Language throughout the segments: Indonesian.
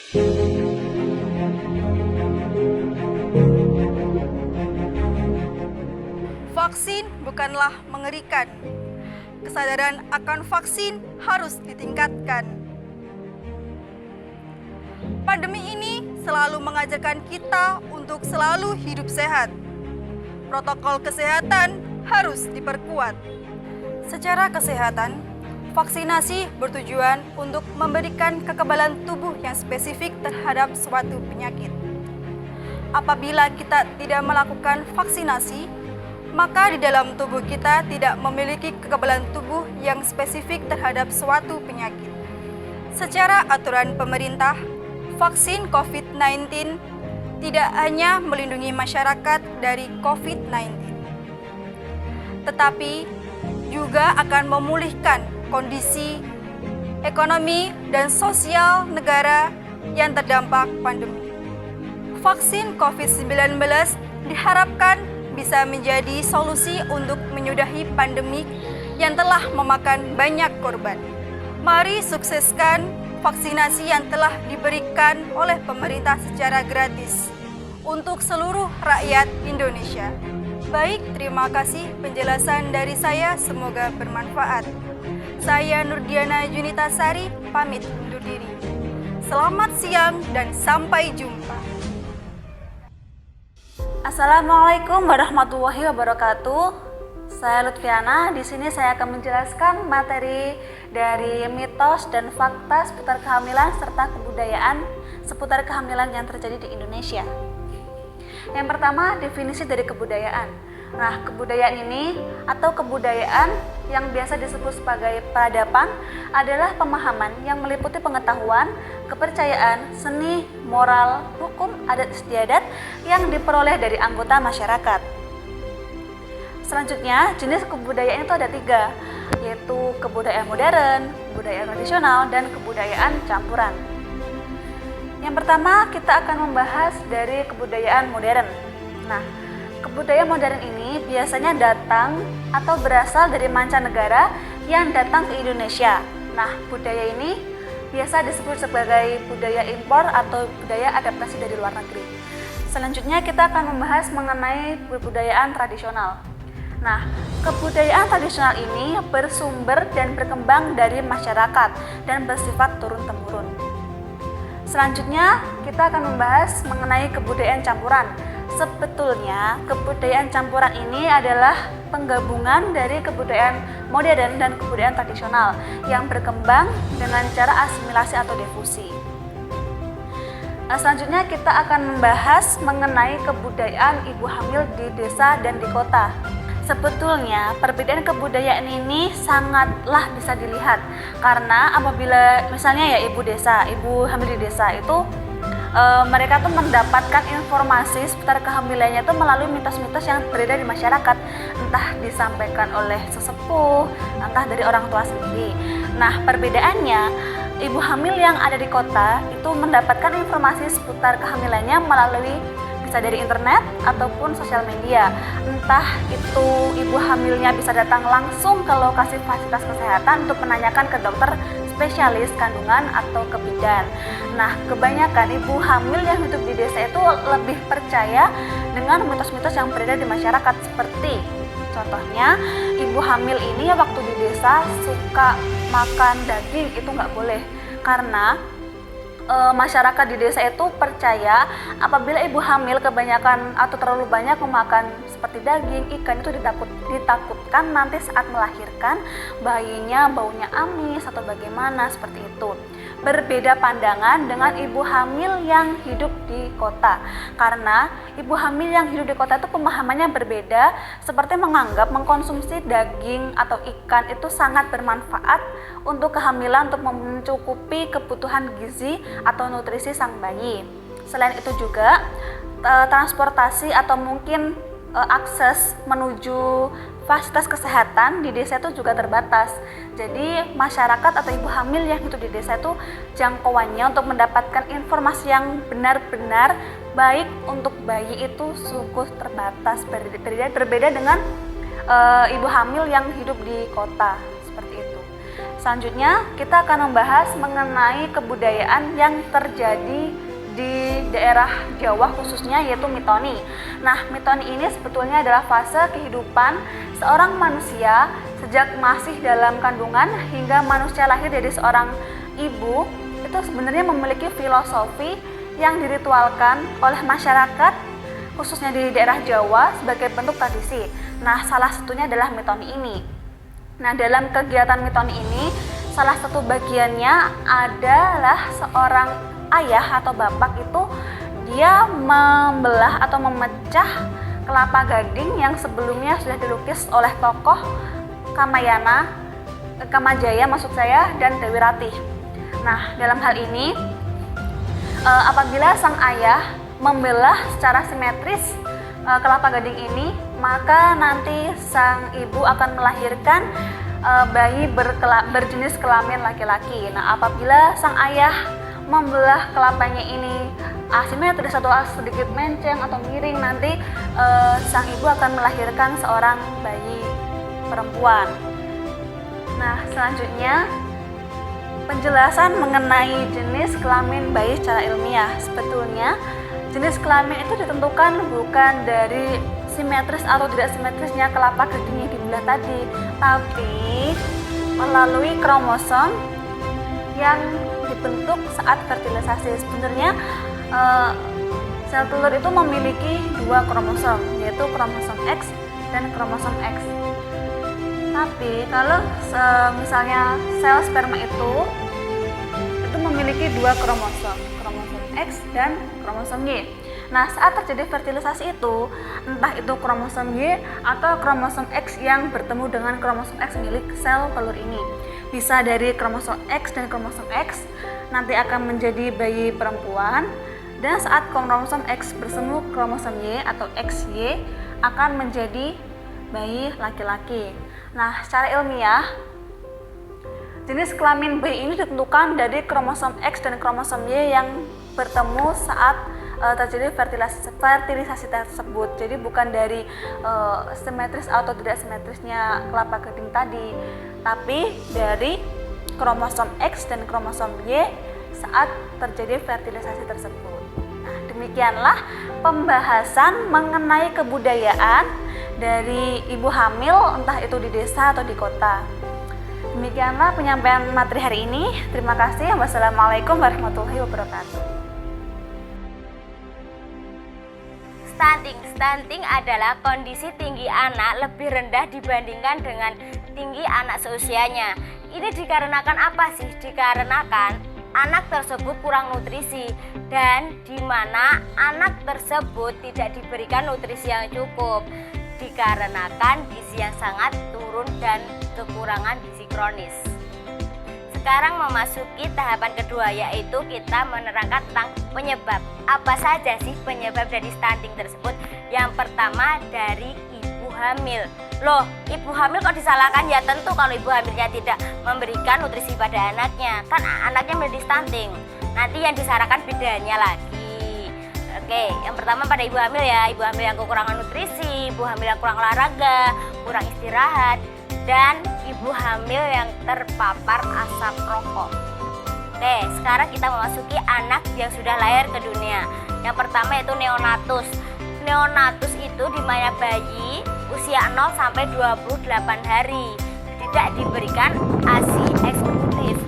Vaksin bukanlah mengerikan. Kesadaran akan vaksin harus ditingkatkan. Pandemi ini selalu mengajarkan kita untuk selalu hidup sehat. Protokol kesehatan harus diperkuat. Secara kesehatan, vaksinasi bertujuan untuk memberikan kekebalan tubuh yang spesifik terhadap suatu penyakit. Apabila kita tidak melakukan vaksinasi, maka di dalam tubuh kita tidak memiliki kekebalan tubuh yang spesifik terhadap suatu penyakit. Secara aturan pemerintah, vaksin COVID-19 tidak hanya melindungi masyarakat dari COVID-19, tetapi juga akan memulihkan kondisi ekonomi dan sosial negara yang terdampak pandemi. Vaksin COVID-19 diharapkan bisa menjadi solusi untuk menyudahi pandemi yang telah memakan banyak korban. Mari sukseskan vaksinasi yang telah diberikan oleh pemerintah secara gratis untuk seluruh rakyat Indonesia. Baik, terima kasih penjelasan dari saya, semoga bermanfaat. Saya Nurdiana Junitasari, pamit undur diri. Selamat siang dan sampai jumpa. Assalamualaikum warahmatullahi wabarakatuh. Saya Lutfiana. Di sini saya akan menjelaskan materi dari mitos dan fakta seputar kehamilan serta kebudayaan seputar kehamilan yang terjadi di Indonesia. Yang pertama, definisi dari kebudayaan. Nah, kebudayaan ini atau kebudayaan yang biasa disebut sebagai peradaban adalah pemahaman yang meliputi pengetahuan, kepercayaan, seni, moral, hukum, adat istiadat yang diperoleh dari anggota masyarakat. Selanjutnya, jenis kebudayaan itu ada 3, yaitu kebudayaan modern, kebudayaan tradisional, dan kebudayaan campuran. Yang pertama, kita akan membahas dari kebudayaan modern. Nah, kebudayaan modern ini biasanya datang atau berasal dari mancanegara yang datang ke Indonesia. Nah, budaya ini biasa disebut sebagai budaya impor atau budaya adaptasi dari luar negeri. Selanjutnya kita akan membahas mengenai kebudayaan tradisional. Nah, kebudayaan tradisional ini bersumber dan berkembang dari masyarakat dan bersifat turun-temurun. Selanjutnya kita akan membahas mengenai kebudayaan campuran. Sebetulnya kebudayaan campuran ini adalah penggabungan dari kebudayaan modern dan kebudayaan tradisional yang berkembang dengan cara asimilasi atau difusi. Selanjutnya kita akan membahas mengenai kebudayaan ibu hamil di desa dan di kota. Sebetulnya perbedaan kebudayaan ini sangatlah bisa dilihat karena apabila misalnya ya ibu hamil di desa itu mereka tuh mendapatkan informasi seputar kehamilannya itu melalui mitos-mitos yang beredar di masyarakat, entah disampaikan oleh sesepuh, entah dari orang tua sendiri. Nah, perbedaannya ibu hamil yang ada di kota itu mendapatkan informasi seputar kehamilannya melalui bisa dari internet ataupun sosial media. Entah itu ibu hamilnya bisa datang langsung ke lokasi fasilitas kesehatan untuk menanyakan ke dokter spesialis kandungan atau ke bidan. Nah, kebanyakan ibu hamil yang hidup di desa itu lebih percaya dengan mitos-mitos yang beredar di masyarakat, seperti contohnya ibu hamil ini waktu di desa suka makan daging, itu nggak boleh karena masyarakat di desa itu percaya apabila ibu hamil kebanyakan atau terlalu banyak memakan seperti daging, ikan itu ditakutkan nanti saat melahirkan bayinya baunya amis atau bagaimana seperti itu. Berbeda pandangan dengan ibu hamil yang hidup di kota, karena ibu hamil yang hidup di kota itu pemahamannya berbeda, seperti menganggap mengkonsumsi daging atau ikan itu sangat bermanfaat untuk kehamilan, untuk mencukupi kebutuhan gizi atau nutrisi sang bayi. Selain itu juga transportasi atau mungkin akses menuju fasilitas kesehatan di desa itu juga terbatas. Jadi masyarakat atau ibu hamil yang hidup di desa itu jangkauannya untuk mendapatkan informasi yang benar-benar baik untuk bayi itu sungguh terbatas, berbeda dengan ibu hamil yang hidup di kota, seperti itu. Selanjutnya, kita akan membahas mengenai kebudayaan yang terjadi di daerah Jawa khususnya, yaitu mitoni. Nah, mitoni ini sebetulnya adalah fase kehidupan seorang manusia sejak masih dalam kandungan hingga manusia lahir dari seorang ibu. Itu sebenarnya memiliki filosofi yang diritualkan oleh masyarakat khususnya di daerah Jawa sebagai bentuk tradisi. Nah, salah satunya adalah mitoni ini. Nah, dalam kegiatan mitoni ini, salah satu bagiannya adalah seorang ayah atau bapak itu dia membelah atau memecah kelapa gading yang sebelumnya sudah dilukis oleh tokoh Kamajaya maksud saya, dan Dewi Ratih. Nah, dalam hal ini apabila sang ayah membelah secara simetris kelapa gading ini, maka nanti sang ibu akan melahirkan bayi berjenis kelamin laki-laki. Nah, apabila sang ayah membelah kelapanya ini asimetris atau sedikit menceng atau miring, nanti sang ibu akan melahirkan seorang bayi perempuan. Nah, selanjutnya penjelasan mengenai jenis kelamin bayi secara ilmiah. Sebetulnya jenis kelamin itu ditentukan bukan dari simetris atau tidak simetrisnya kelapa gading yang dibelah tadi, tapi melalui kromosom yang dibentuk saat fertilisasi. Sebenarnya sel telur itu memiliki dua kromosom, yaitu kromosom X dan kromosom X. Tapi kalau misalnya sel sperma itu memiliki dua kromosom X dan kromosom Y. Nah, saat terjadi fertilisasi itu, entah itu kromosom Y atau kromosom X yang bertemu dengan kromosom X milik sel telur ini, bisa dari kromosom X dan kromosom X nanti akan menjadi bayi perempuan, dan saat kromosom X bersemu kromosom Y atau XY akan menjadi bayi laki-laki. Nah, secara ilmiah jenis kelamin bayi ini ditentukan dari kromosom X dan kromosom Y yang bertemu saat terjadi fertilisasi tersebut. Jadi bukan dari simetris atau tidak simetrisnya kelapa gading tadi, tapi dari kromosom X dan kromosom Y saat terjadi fertilisasi tersebut. Nah, demikianlah pembahasan mengenai kebudayaan dari ibu hamil, entah itu di desa atau di kota. Demikianlah penyampaian materi hari ini. Terima kasih. Wassalamualaikum warahmatullahi wabarakatuh. Stunting adalah kondisi tinggi anak lebih rendah dibandingkan dengan tinggi anak seusianya. Ini dikarenakan apa sih? Dikarenakan anak tersebut kurang nutrisi, dan di mana anak tersebut tidak diberikan nutrisi yang cukup, dikarenakan gizi yang sangat turun dan kekurangan gizi kronis. Sekarang memasuki tahapan kedua, yaitu kita menerangkan tentang penyebab. Apa saja sih penyebab dari stunting tersebut? Yang pertama dari ibu hamil. Loh, ibu hamil kok disalahkan? Ya tentu kalau ibu hamilnya tidak memberikan nutrisi pada anaknya, kan anaknya menjadi stunting. Nanti yang disalahkan bedanya lagi. Oke, yang pertama pada ibu hamil ya, ibu hamil yang kekurangan nutrisi, ibu hamil yang kurang olahraga, kurang istirahat, dan ibu hamil yang terpapar asap rokok. Oke, sekarang kita memasuki anak yang sudah lahir ke dunia. Yang pertama yaitu neonatus. Neonatus itu dimana bayi usia 0 sampai 28 hari tidak diberikan ASI eksklusif.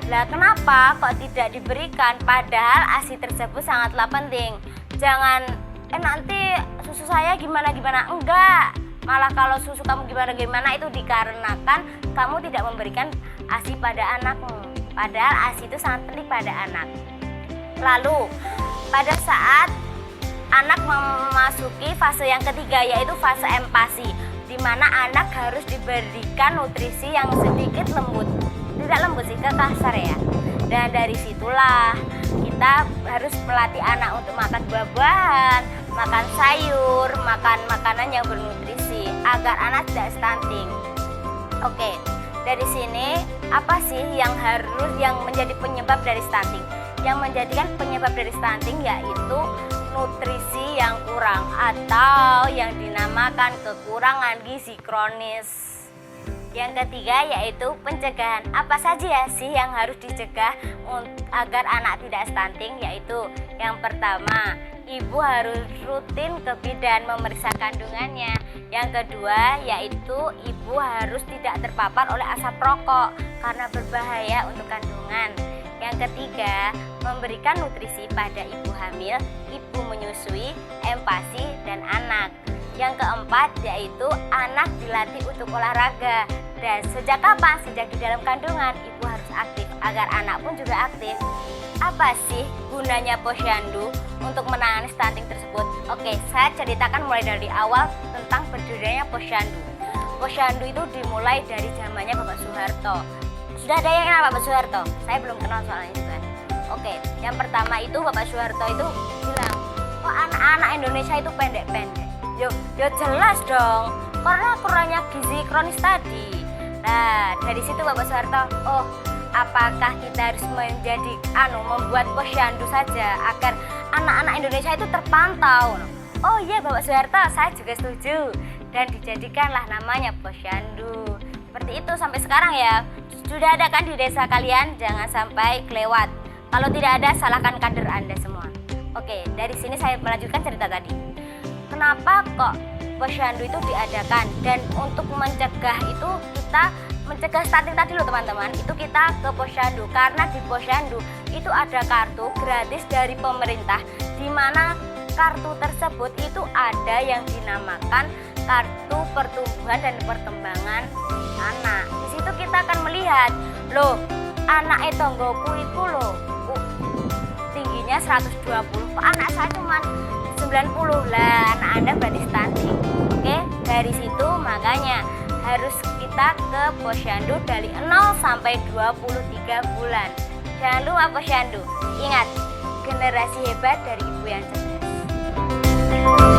Lah kenapa kok tidak diberikan? Padahal ASI tersebut sangatlah penting. Jangan nanti susu saya gimana-gimana. Enggak. Malah kalau susu kamu gimana-gimana itu dikarenakan kamu tidak memberikan ASI pada anakmu. Padahal ASI itu sangat penting pada anak. Lalu pada saat anak memasuki fase yang ketiga, yaitu fase empasi, di mana anak harus diberikan nutrisi yang sedikit lembut. Tidak lembut sih, kasar ya. Dan dari situlah kita harus melatih anak untuk makan buah-buahan, makan sayur, makan makanan yang bernutrisi agar anak tidak stunting. Oke, dari sini apa sih yang menjadi penyebab dari stunting? Yang menjadikan penyebab dari stunting yaitu nutrisi yang kurang atau yang dinamakan kekurangan gizi kronis. Yang ketiga yaitu pencegahan. Apa saja sih yang harus dicegah agar anak tidak stunting? Yaitu yang pertama, ibu harus rutin ke bidan memeriksa kandungannya. Yang kedua yaitu ibu harus tidak terpapar oleh asap rokok karena berbahaya untuk kandungan. Yang ketiga, memberikan nutrisi pada ibu hamil, ibu menyusui, empasi, dan anak. Yang keempat yaitu anak dilatih untuk olahraga. Dan sejak kapan? Sejak di dalam kandungan ibu harus aktif agar anak pun juga aktif. Apa sih gunanya posyandu untuk menangani stunting tersebut? Oke, saya ceritakan mulai dari awal tentang berdirinya posyandu. Posyandu itu dimulai dari zamannya Bapak Soeharto. Sudah ada yang kenal Bapak Soeharto? Saya belum kenal soalnya itu kan. Oke, yang pertama itu Bapak Soeharto itu bilang, kok anak-anak Indonesia itu pendek-pendek? Yo jelas dong, karena kurangnya gizi kronis tadi. Nah, dari situ Bapak Soeharto, oh apakah kita harus membuat posyandu saja agar anak-anak Indonesia itu terpantau? Oh iya Bapak Soeharto, saya juga setuju. Dan dijadikanlah namanya posyandu. Seperti itu sampai sekarang ya. Sudah ada kan di desa kalian? Jangan sampai kelewat. Kalau tidak ada, salahkan kader Anda semua. Oke, dari sini saya melanjutkan cerita tadi. Kenapa kok posyandu itu diadakan? Dan untuk mencegah itu kita mencegah stunting tadi loh teman-teman, itu kita ke posyandu karena di posyandu itu ada kartu gratis dari pemerintah, di mana kartu tersebut itu ada yang dinamakan kartu pertumbuhan dan perkembangan anak. Di situ kita akan melihat, loh anak tonggoku itu loh tingginya 120, kok anak saya cuma 90 lah, anak Anda berarti stunting. Oke, dari situ makanya harus kita ke posyandu dari 0 sampai 23 bulan. Jangan lupa posyandu. Ingat, generasi hebat dari ibu yang cerdas.